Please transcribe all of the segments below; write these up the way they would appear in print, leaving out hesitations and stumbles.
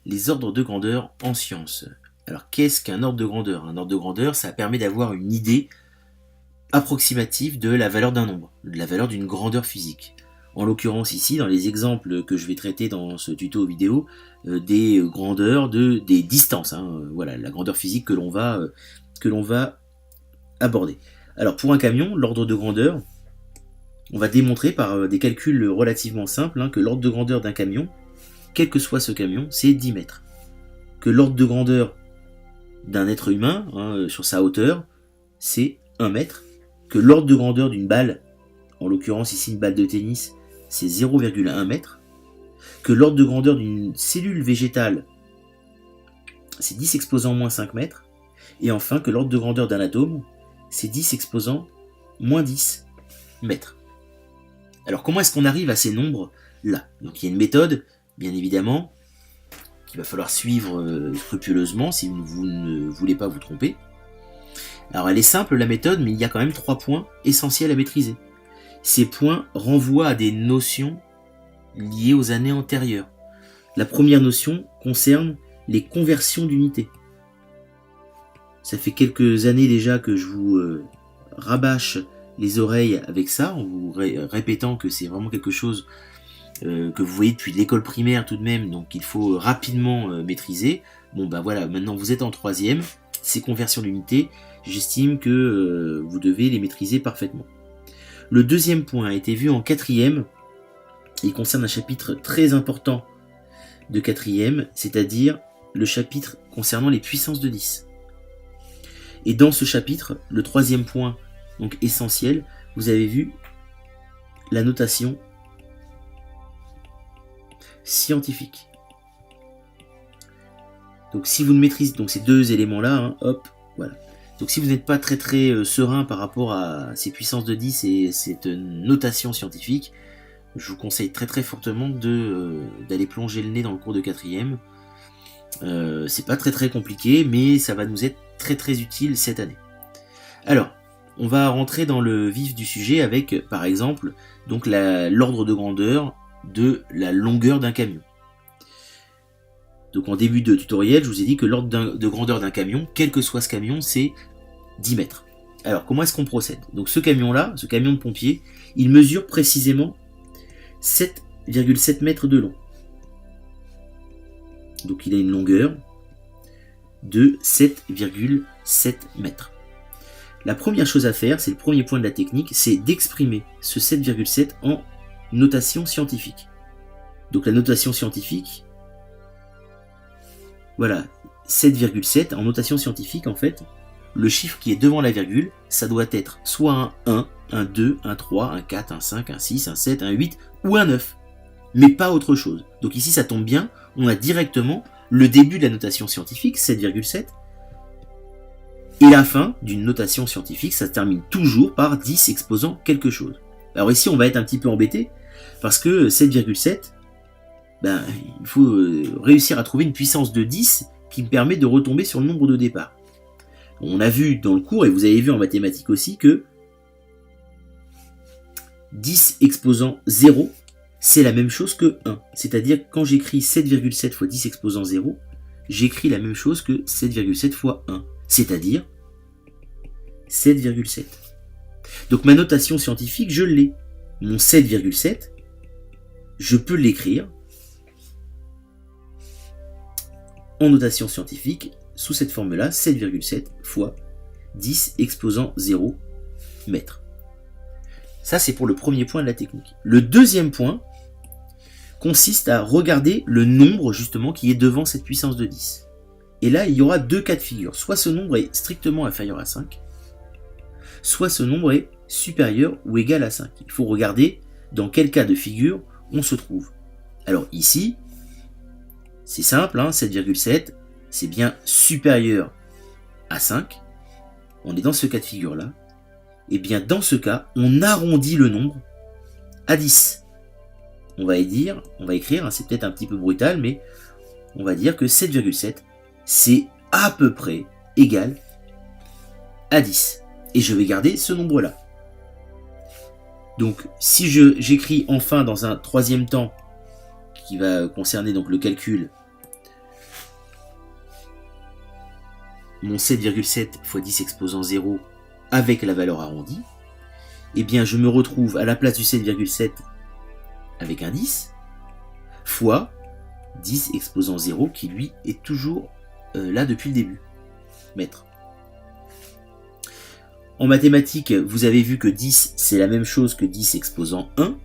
les ordres de grandeur en sciences. Alors qu'est-ce qu'un ordre de grandeur? Un ordre de grandeur, ça permet d'avoir une idée approximative de la valeur d'un nombre, de la valeur d'une grandeur physique. En l'occurrence ici, dans les exemples que je vais traiter dans ce tuto vidéo, des grandeurs, des distances, voilà, la grandeur physique que l'on va aborder. Alors pour un camion, l'ordre de grandeur, on va démontrer par des calculs relativement simples que l'ordre de grandeur d'un camion, quel que soit ce camion, c'est 10 mètres. Que l'ordre de grandeur d'un être humain, sur sa hauteur, c'est 1 mètre. Que l'ordre de grandeur d'une balle, en l'occurrence ici une balle de tennis, c'est 0,1 mètre. Que l'ordre de grandeur d'une cellule végétale, c'est 10 exposant moins 5 mètres. Et enfin que l'ordre de grandeur d'un atome, c'est 10 exposant moins 10 mètres. Alors comment est-ce qu'on arrive à ces nombres-là? Donc il y a une méthode, bien évidemment, qu'il va falloir suivre scrupuleusement si vous ne voulez pas vous tromper. Alors elle est simple la méthode, mais il y a quand même 3 points essentiels à maîtriser. Ces points renvoient à des notions liées aux années antérieures. La première notion concerne les conversions d'unités. Ça fait quelques années déjà que je vous rabâche les oreilles avec ça, en vous répétant que c'est vraiment quelque chose que vous voyez depuis l'école primaire tout de même, donc il faut rapidement maîtriser. Bon ben voilà, maintenant vous êtes en 3e, ces conversions d'unités, j'estime que vous devez les maîtriser parfaitement. Le deuxième point a été vu en 4e, il concerne un chapitre très important de 4e, c'est-à-dire le chapitre concernant les puissances de 10. Et dans ce chapitre, le 3e point, donc essentiel, vous avez vu la notation scientifique. Donc si vous ne maîtrisez donc ces deux éléments-là, hop, voilà. Donc si vous n'êtes pas très serein par rapport à ces puissances de 10 et cette notation scientifique, je vous conseille très fortement d'aller plonger le nez dans le cours de 4e. C'est pas très compliqué, mais ça va nous être très utile cette année. Alors, on va rentrer dans le vif du sujet avec, par exemple, donc l'ordre de grandeur de la longueur d'un camion. Donc en début de tutoriel, je vous ai dit que l'ordre de grandeur d'un camion, quel que soit ce camion, c'est 10 mètres. Alors comment est-ce qu'on procède? Donc ce camion-là, ce camion de pompier, il mesure précisément 7,7 mètres de long. Donc il a une longueur de 7,7 mètres. La première chose à faire, c'est le premier point de la technique, c'est d'exprimer ce 7,7 en notation scientifique. Donc la notation scientifique, voilà, 7,7 en notation scientifique, en fait, le chiffre qui est devant la virgule, ça doit être soit un 1, un 2, un 3, un 4, un 5, un 6, un 7, un 8 ou un 9. Mais pas autre chose. Donc ici, ça tombe bien, on a directement le début de la notation scientifique, 7,7, et la fin d'une notation scientifique, ça se termine toujours par 10 exposant quelque chose. Alors ici, on va être un petit peu embêté, parce que 7,7, il faut réussir à trouver une puissance de 10 qui me permet de retomber sur le nombre de départ. On a vu dans le cours, et vous avez vu en mathématiques aussi, que 10 exposant 0, c'est la même chose que 1. C'est-à-dire que quand j'écris 7,7 fois 10 exposant 0, j'écris la même chose que 7,7 fois 1. C'est-à-dire 7,7. Donc ma notation scientifique, je l'ai. Mon 7,7, je peux l'écrire en notation scientifique sous cette forme-là, 7,7 fois 10 exposant 0 mètres. Ça, c'est pour le premier point de la technique. Le deuxième point consiste à regarder le nombre, justement, qui est devant cette puissance de 10. Et là, il y aura deux cas de figure. Soit ce nombre est strictement inférieur à 5, soit ce nombre est supérieur ou égal à 5. Il faut regarder dans quel cas de figure on se trouve. Alors ici, c'est simple, 7,7, c'est bien supérieur à 5. On est dans ce cas de figure-là. Et bien dans ce cas, on arrondit le nombre à 10. On va écrire, c'est peut-être un petit peu brutal, mais on va dire que 7,7, c'est à peu près égal à 10. Et je vais garder ce nombre-là. Donc si j'écris enfin dans un troisième temps, qui va concerner donc le calcul mon 7,7 fois 10 exposant 0 avec la valeur arrondie, eh bien je me retrouve à la place du 7,7 avec un 10, fois 10 exposant 0 qui lui est toujours là depuis le début, mètres. En mathématiques, vous avez vu que 10 c'est la même chose que 10 exposant 1,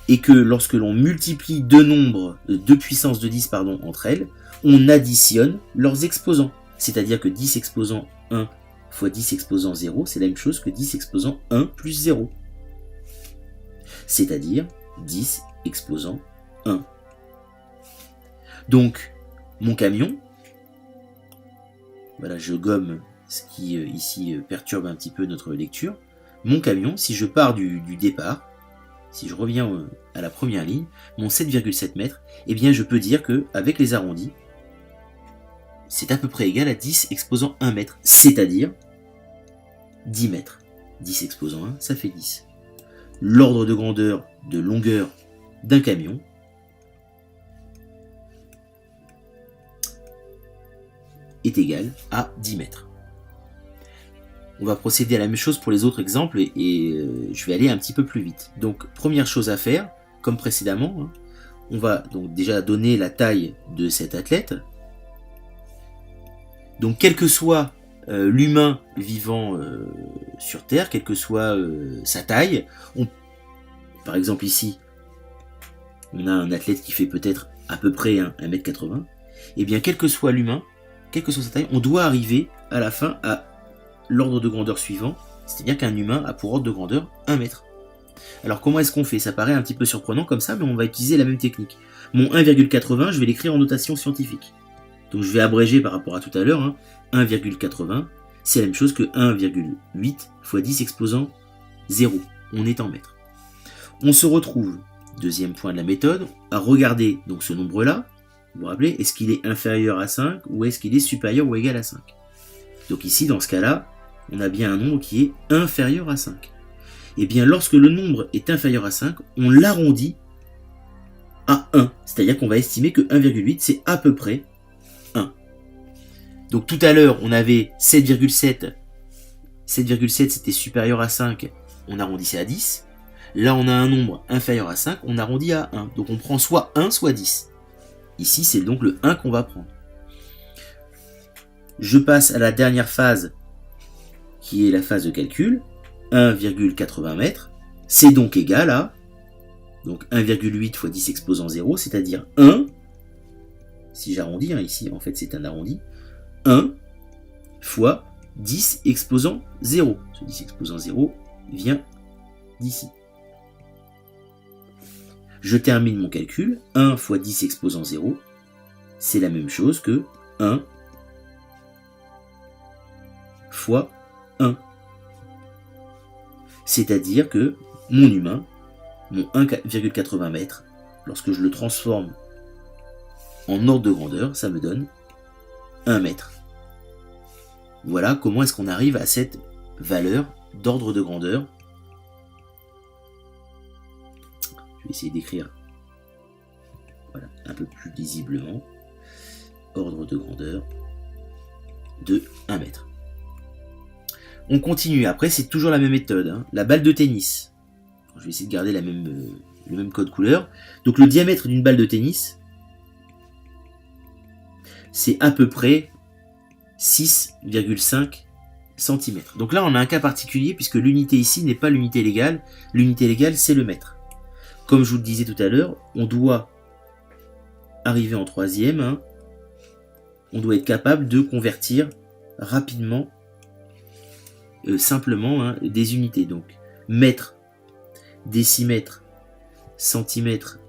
et que lorsque l'on multiplie deux nombres, deux puissances de 10 entre elles, on additionne leurs exposants. C'est-à-dire que 10 exposant 1 fois 10 exposant 0, c'est la même chose que 10 exposant 1 plus 0. C'est-à-dire 10 exposant 1. Donc, mon camion, voilà, je gomme ce qui ici perturbe un petit peu notre lecture. Mon camion, si je pars du départ, si je reviens à la première ligne, mon 7,7 mètres, eh bien je peux dire que avec les arrondis, c'est à peu près égal à 10 exposant 1 mètre, c'est-à-dire 10 mètres. 10 exposant 1, ça fait 10. L'ordre de grandeur, de longueur d'un camion est égal à 10 mètres. On va procéder à la même chose pour les autres exemples et je vais aller un petit peu plus vite. Donc, première chose à faire, comme précédemment, on va donc déjà donner la taille de cet athlète. Donc, quel que soit l'humain vivant sur Terre, quelle que soit sa taille, par exemple ici, on a un athlète qui fait peut-être à peu près 1m80, et bien quel que soit l'humain, quelle que soit sa taille, on doit arriver à la fin à l'ordre de grandeur suivant, c'est-à-dire qu'un humain a pour ordre de grandeur 1 mètre. Alors comment est-ce qu'on fait? Ça paraît un petit peu surprenant comme ça, mais on va utiliser la même technique. Mon 1,80, je vais l'écrire en notation scientifique. Donc je vais abréger par rapport à tout à l'heure, 1,80, c'est la même chose que 1,8 fois 10 exposant 0. On est en mètres. On se retrouve, deuxième point de la méthode, à regarder donc ce nombre-là. Vous vous rappelez, est-ce qu'il est inférieur à 5 ou est-ce qu'il est supérieur ou égal à 5? Donc ici, dans ce cas-là, on a bien un nombre qui est inférieur à 5. Et bien lorsque le nombre est inférieur à 5, on l'arrondit à 1. C'est-à-dire qu'on va estimer que 1,8 c'est à peu près 1. Donc tout à l'heure, on avait 7,7. 7,7 c'était supérieur à 5, on arrondissait à 10. Là, on a un nombre inférieur à 5, on arrondit à 1. Donc on prend soit 1, soit 10. Ici, c'est donc le 1 qu'on va prendre. Je passe à la dernière phase, qui est la phase de calcul, 1,80 mètres. C'est donc égal à donc 1,8 fois 10 exposant 0, c'est-à-dire 1, si j'arrondis, ici en fait c'est un arrondi, 1 fois 10 exposant 0. Ce 10 exposant 0 vient d'ici. Je termine mon calcul, 1 fois 10 exposant 0, c'est la même chose que 1 fois 1. C'est-à-dire que mon humain, mon 1,80 mètres, lorsque je le transforme en ordre de grandeur, ça me donne 1 mètre. Voilà comment est-ce qu'on arrive à cette valeur d'ordre de grandeur. Je vais essayer d'écrire voilà, un peu plus lisiblement. Ordre de grandeur de 1 mètre. On continue, après c'est toujours la même méthode, la balle de tennis. Je vais essayer de garder le même code couleur. Donc le diamètre d'une balle de tennis, c'est à peu près 6,5 cm. Donc là on a un cas particulier puisque l'unité ici n'est pas l'unité légale. L'unité légale c'est le mètre. Comme je vous le disais tout à l'heure, on doit arriver en troisième. On doit être capable de convertir rapidement simplement des unités. Donc mètre, décimètre, centimètre,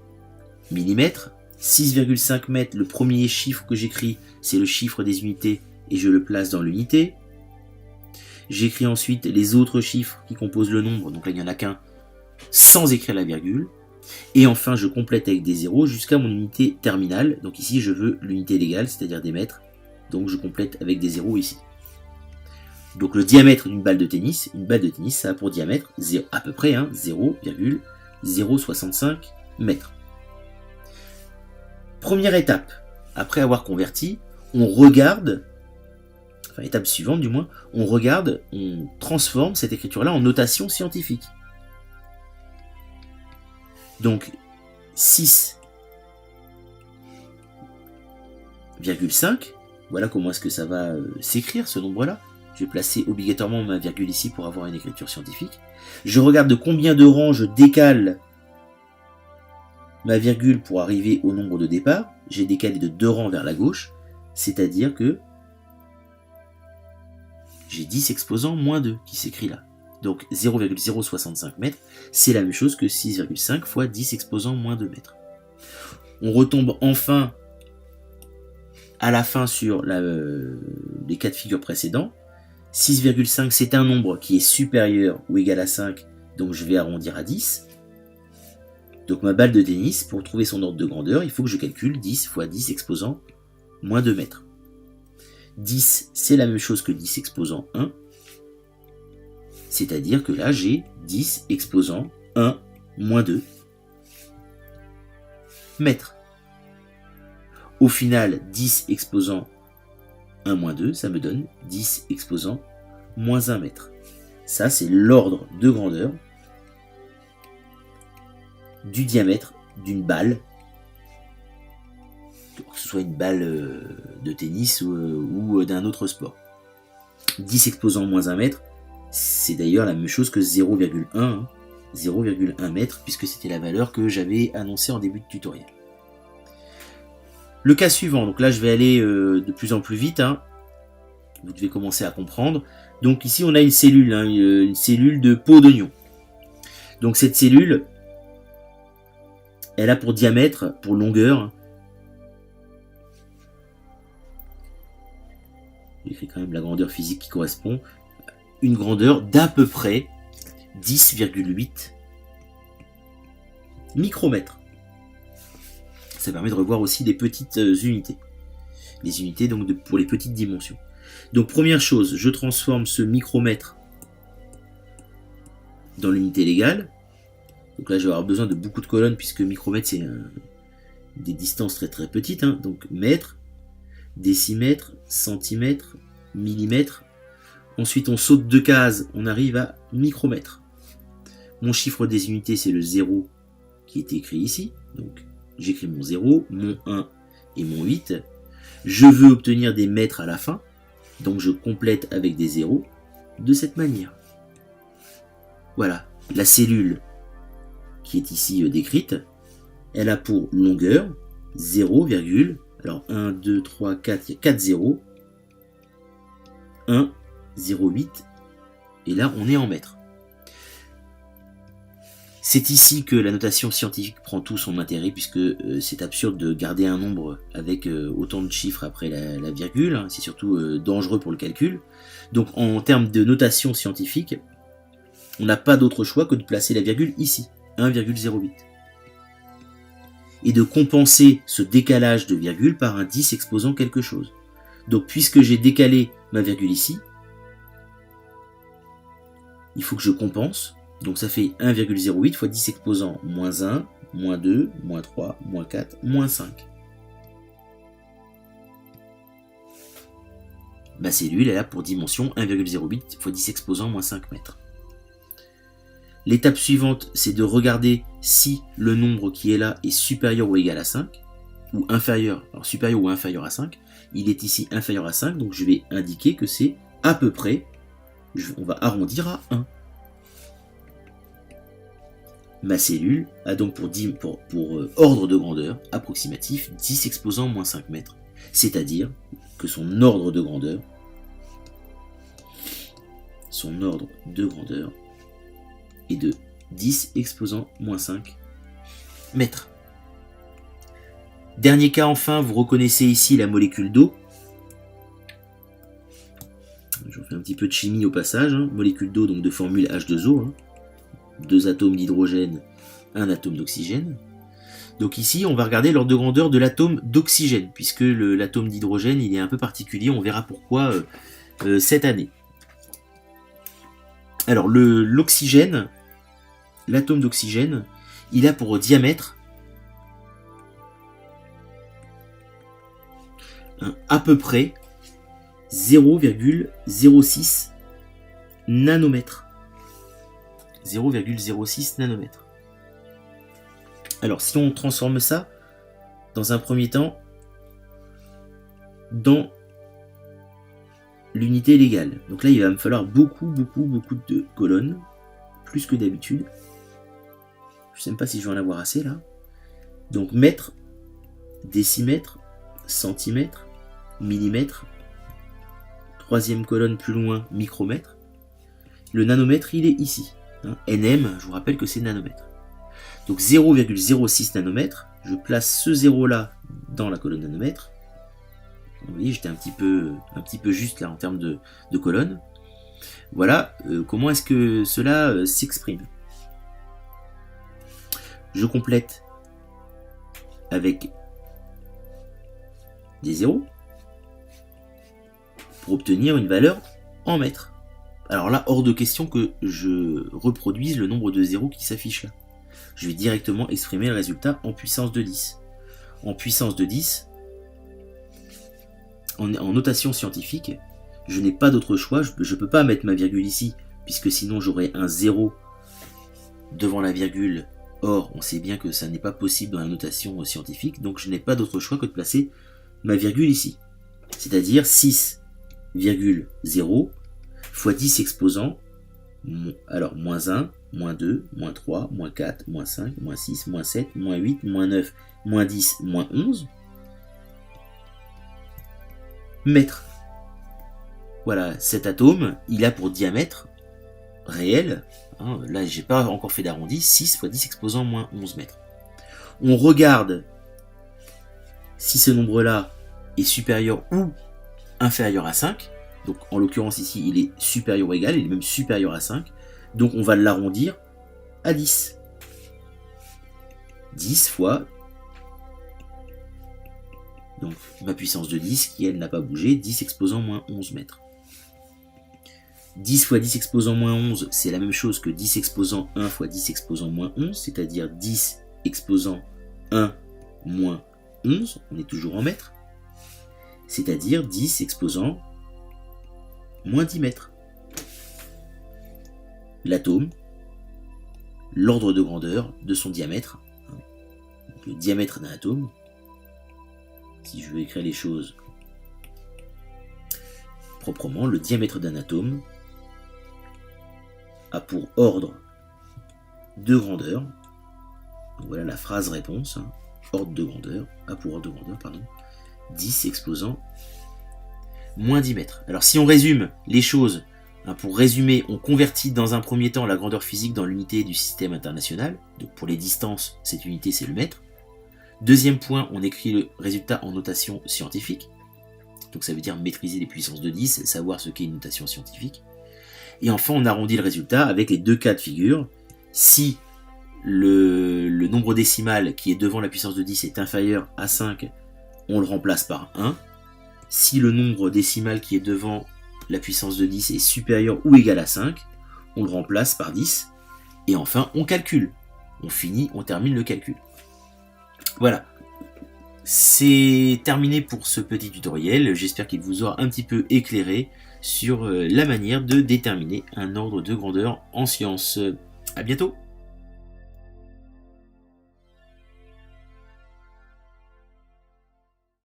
millimètre. 6,5 mètres, le premier chiffre que j'écris, c'est le chiffre des unités et je le place dans l'unité. J'écris ensuite les autres chiffres qui composent le nombre, donc là il n'y en a qu'un, sans écrire la virgule. Et enfin je complète avec des zéros jusqu'à mon unité terminale. Donc ici je veux l'unité légale, c'est-à-dire des mètres. Donc je complète avec des zéros ici. Donc le diamètre d'une balle de tennis, une balle de tennis ça a pour diamètre à peu près 0,065 mètres. Première étape, après avoir converti, on regarde enfin étape suivante du moins, on regarde, on transforme cette écriture-là en notation scientifique. Donc 6,5, voilà comment est-ce que ça va s'écrire ce nombre-là. Je vais placer obligatoirement ma virgule ici pour avoir une écriture scientifique. Je regarde de combien de rangs je décale ma virgule pour arriver au nombre de départ. J'ai décalé de 2 rangs vers la gauche, c'est-à-dire que j'ai 10 exposant moins 2 qui s'écrit là. Donc 0,065 mètres, c'est la même chose que 6,5 fois 10 exposant moins 2 mètres. On retombe enfin à la fin sur les cas de figure précédents. 6,5 c'est un nombre qui est supérieur ou égal à 5, donc je vais arrondir à 10. Donc ma balle de tennis, pour trouver son ordre de grandeur, il faut que je calcule 10 fois 10 exposant moins 2 mètres. 10 c'est la même chose que 10 exposant 1, c'est-à-dire que là j'ai 10 exposant 1 moins 2 mètres. Au final, 10 exposant 1 moins 2, ça me donne 10 exposant moins 1 mètre. Ça, c'est l'ordre de grandeur du diamètre d'une balle, que ce soit une balle de tennis ou d'un autre sport. 10 exposant moins 1 mètre, c'est d'ailleurs la même chose que 0,1 mètre, puisque c'était la valeur que j'avais annoncée en début de tutoriel. Le cas suivant, donc là je vais aller de plus en plus vite, vous devez commencer à comprendre. Donc ici on a une cellule, une cellule de peau d'oignon. Donc cette cellule, elle a pour diamètre, pour longueur, j'écris quand même la grandeur physique qui correspond, une grandeur d'à peu près 10,8 micromètres. Ça permet de revoir aussi des petites unités. Les unités donc pour les petites dimensions. Donc première chose, je transforme ce micromètre dans l'unité légale. Donc là je vais avoir besoin de beaucoup de colonnes puisque micromètre c'est des distances très très petites. Donc mètre, décimètre, centimètre, millimètre. Ensuite on saute 2 cases, on arrive à micromètre. Mon chiffre des unités c'est le 0 qui est écrit ici. Donc j'écris mon 0, mon 1 et mon 8. Je veux obtenir des mètres à la fin, donc je complète avec des zéros de cette manière. Voilà, la cellule qui est ici décrite, elle a pour longueur 0, alors 1, 2, 3, 4, il y a 4 zéros, 1, 0, 8, et là on est en mètres. C'est ici que la notation scientifique prend tout son intérêt, puisque c'est absurde de garder un nombre avec autant de chiffres après la virgule, c'est surtout dangereux pour le calcul. Donc en termes de notation scientifique, on n'a pas d'autre choix que de placer la virgule ici, 1,08. Et de compenser ce décalage de virgule par un 10 exposant quelque chose. Donc puisque j'ai décalé ma virgule ici, il faut que je compense. Donc ça fait 1,08 fois 10 exposant moins 1, moins 2, moins 3, moins 4, moins 5. Ma cellule est là pour dimension 1,08 fois 10 exposant moins 5 mètres. L'étape suivante, c'est de regarder si le nombre qui est là est supérieur ou égal à 5, ou inférieur, alors supérieur ou inférieur à 5. Il est ici inférieur à 5, donc je vais indiquer que c'est à peu près, on va arrondir à 1. Ma cellule a donc pour ordre de grandeur approximatif 10 exposant moins 5 mètres, c'est-à-dire que son ordre de grandeur est de 10 exposant moins 5 mètres. Dernier cas enfin, vous reconnaissez ici la molécule d'eau. Je fais un petit peu de chimie au passage, molécule d'eau donc de formule H2O, 2 atomes d'hydrogène, 1 atome d'oxygène. Donc ici, on va regarder l'ordre de grandeur de l'atome d'oxygène, puisque l'atome d'hydrogène, il est un peu particulier, on verra pourquoi cette année. Alors, l'oxygène, l'atome d'oxygène, il a pour diamètre à peu près 0,06 nanomètres. 0,06 nanomètres. Alors, si on transforme ça, dans un premier temps, dans l'unité légale. Donc là, il va me falloir beaucoup de colonnes, plus que d'habitude. Je ne sais même pas si je vais en avoir assez là. Donc mètre, décimètre, centimètre, millimètre. Troisième colonne plus loin, micromètre. Le nanomètre, il est ici. NM, je vous rappelle que c'est nanomètre. Donc 0,06 nanomètres. Je place ce 0 là dans la colonne nanomètre. Vous voyez, j'étais un petit peu juste là en termes de colonnes. Voilà comment est-ce que cela s'exprime. Je complète avec des zéros pour obtenir une valeur en mètres. Alors là, hors de question que je reproduise le nombre de zéros qui s'affiche là. Je vais directement exprimer le résultat en puissance de 10. En puissance de 10, en notation scientifique, je n'ai pas d'autre choix, je ne peux pas mettre ma virgule ici, puisque sinon j'aurais un 0 devant la virgule. Or, on sait bien que ça n'est pas possible dans la notation scientifique, donc je n'ai pas d'autre choix que de placer ma virgule ici. C'est-à-dire 6,0 fois 10 exposant, alors moins 1, moins 2, moins 3, moins 4, moins 5, moins 6, moins 7, moins 8, moins 9, moins 10, moins 11 mètres. Voilà, cet atome, il a pour diamètre réel, là j'ai pas encore fait d'arrondi, 6 fois 10 exposant moins 11 mètres. On regarde si ce nombre-là est supérieur ou inférieur à 5. Donc en l'occurrence ici, il est supérieur ou égal, il est même supérieur à 5. Donc on va l'arrondir à 10. 10 fois, donc ma puissance de 10 qui elle n'a pas bougé, 10 exposant moins 11 mètres. 10 fois 10 exposant moins 11, c'est la même chose que 10 exposant 1 fois 10 exposant moins 11, c'est-à-dire 10 exposant 1 moins 11, on est toujours en mètres, c'est-à-dire 10 exposant moins 10 mètres. L'atome, l'ordre de grandeur de son diamètre, donc le diamètre d'un atome, si je veux écrire les choses proprement, le diamètre d'un atome a pour ordre de grandeur, donc voilà la phrase réponse, ordre de grandeur, a pour ordre de grandeur, 10 exposant moins 10 mètres. Alors si on résume les choses, pour résumer, on convertit dans un premier temps la grandeur physique dans l'unité du système international, donc pour les distances, cette unité c'est le mètre. Deuxième point, on écrit le résultat en notation scientifique, donc ça veut dire maîtriser les puissances de 10, savoir ce qu'est une notation scientifique. Et enfin, on arrondit le résultat avec les deux cas de figure. Si le nombre décimal qui est devant la puissance de 10 est inférieur à 5, on le remplace par 1. Si le nombre décimal qui est devant la puissance de 10 est supérieur ou égal à 5, on le remplace par 10. Et enfin, on calcule. On termine le calcul. Voilà. C'est terminé pour ce petit tutoriel. J'espère qu'il vous aura un petit peu éclairé sur la manière de déterminer un ordre de grandeur en sciences. À bientôt!